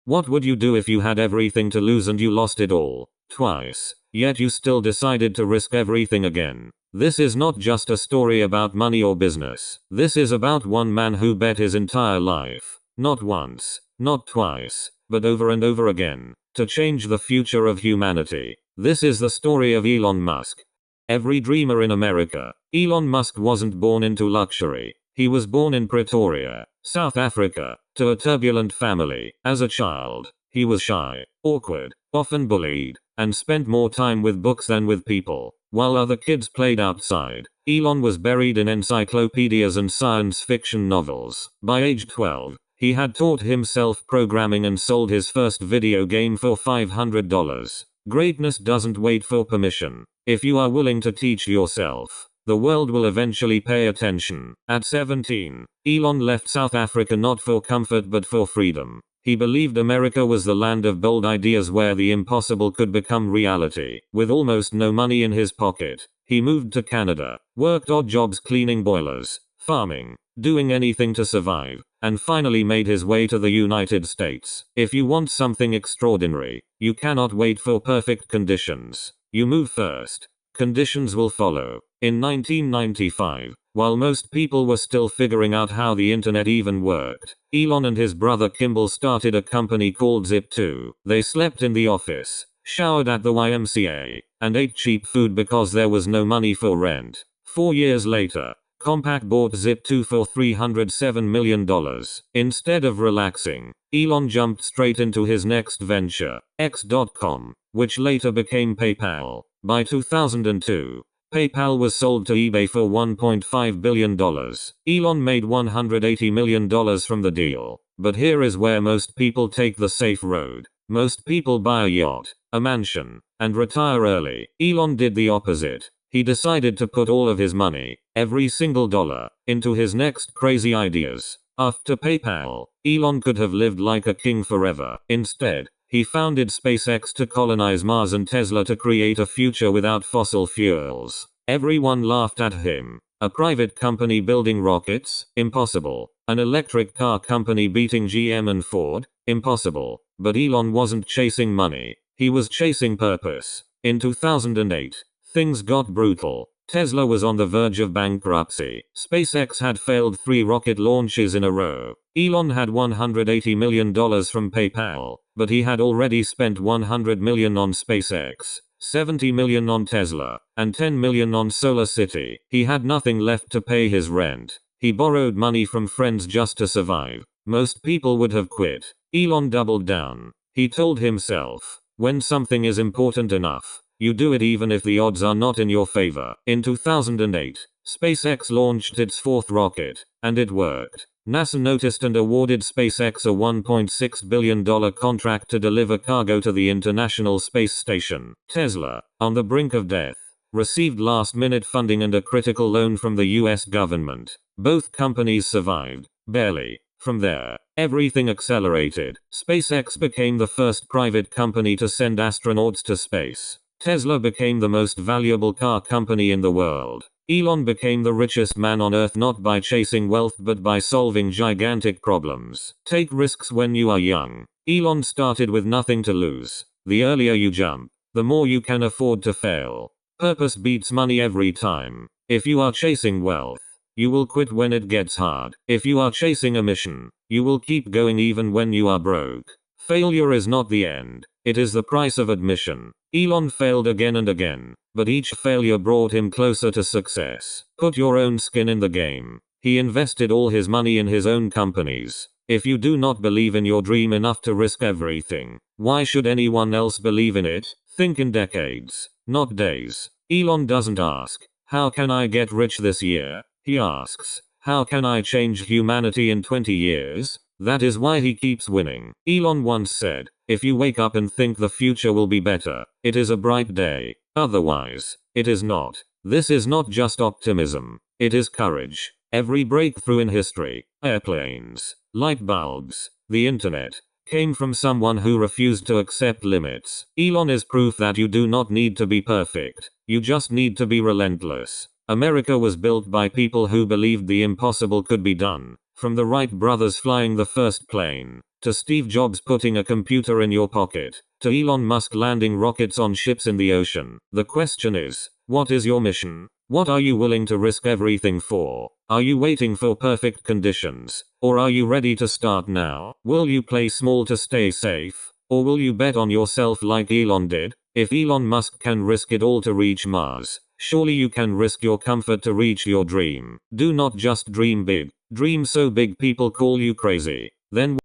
What would you do if you had everything to lose and you lost it all? Twice. Yet you still decided to risk everything again. This is not just a story about money or business. This is about one man who bet his entire life, not once, not twice, but over and over again, to change the future of humanity. This is the story of Elon Musk. Every dreamer in America. Elon Musk wasn't born into luxury. He was born in Pretoria, South Africa, to a turbulent family. As a child, he was shy, awkward, often bullied, and spent more time with books than with people. While other kids played outside, Elon was buried in encyclopedias and science fiction novels. By age 12, he had taught himself programming and sold his first video game for $500. Greatness doesn't wait for permission. If you are willing to teach yourself, the world will eventually pay attention. At 17, Elon left South Africa not for comfort but for freedom. He believed America was the land of bold ideas where the impossible could become reality. With almost no money in his pocket, he moved to Canada, worked odd jobs cleaning boilers, farming, doing anything to survive, and finally made his way to the United States. If you want something extraordinary, you cannot wait for perfect conditions. You move first. Conditions will follow. In 1995, while most people were still figuring out how the internet even worked, Elon and his brother Kimball started a company called Zip2. They slept in the office, showered at the YMCA, and ate cheap food because there was no money for rent. 4 years later, Compaq bought Zip2 for $307 million. Instead of relaxing, Elon jumped straight into his next venture, X.com, which later became PayPal. By 2002, PayPal was sold to eBay for $1.5 billion. Elon made $180 million from the deal. But here is where most people take the safe road. Most people buy a yacht, a mansion, and retire early. Elon did the opposite. He decided to put all of his money, every single dollar, into his next crazy ideas. After PayPal, Elon could have lived like a king forever. Instead, he founded SpaceX to colonize Mars and Tesla to create a future without fossil fuels. Everyone laughed at him. A private company building rockets? Impossible. An electric car company beating GM and Ford? Impossible. But Elon wasn't chasing money. He was chasing purpose. In 2008, things got brutal. Tesla was on the verge of bankruptcy. SpaceX had failed 3 rocket launches in a row. Elon had $180 million from PayPal, but he had already spent $100 million on SpaceX, $70 million on Tesla, and $10 million on SolarCity. He had nothing left to pay his rent. He borrowed money from friends just to survive. Most people would have quit. Elon doubled down. He told himself, when something is important enough, you do it even if the odds are not in your favor. In 2008, SpaceX launched its 4th rocket, and it worked. NASA noticed and awarded SpaceX a $1.6 billion contract to deliver cargo to the International Space Station. Tesla, on the brink of death, received last-minute funding and a critical loan from the US government. Both companies survived, barely. From there, everything accelerated. SpaceX became the first private company to send astronauts to space. Tesla became the most valuable car company in the world. Elon became the richest man on earth not by chasing wealth but by solving gigantic problems. Take risks when you are young. Elon started with nothing to lose. The earlier you jump, the more you can afford to fail. Purpose beats money every time. If you are chasing wealth, you will quit when it gets hard. If you are chasing a mission, you will keep going even when you are broke. Failure is not the end. It is the price of admission. Elon failed again and again, but each failure brought him closer to success. Put your own skin in the game. He invested all his money in his own companies. If you do not believe in your dream enough to risk everything, why should anyone else believe in it? Think in decades, not days. Elon doesn't ask, how can I get rich this year? He asks, how can I change humanity in 20 years? That is why he keeps winning. Elon once said, if you wake up and think the future will be better, it is a bright day. Otherwise, it is not. This is not just optimism. It is courage. Every breakthrough in history, airplanes, light bulbs, the internet, came from someone who refused to accept limits. Elon is proof that you do not need to be perfect. You just need to be relentless. America was built by people who believed the impossible could be done. From the Wright brothers flying the first plane, To Steve Jobs putting a computer in your pocket. To Elon Musk landing rockets on ships in the ocean. The question is, what is your mission? What are you willing to risk everything for? Are you waiting for perfect conditions? Or are you ready to start now? Will you play small to stay safe? Or will you bet on yourself like Elon did? If Elon Musk can risk it all to reach Mars, surely you can risk your comfort to reach your dream. Do not just dream big. Dream so big people call you crazy. Then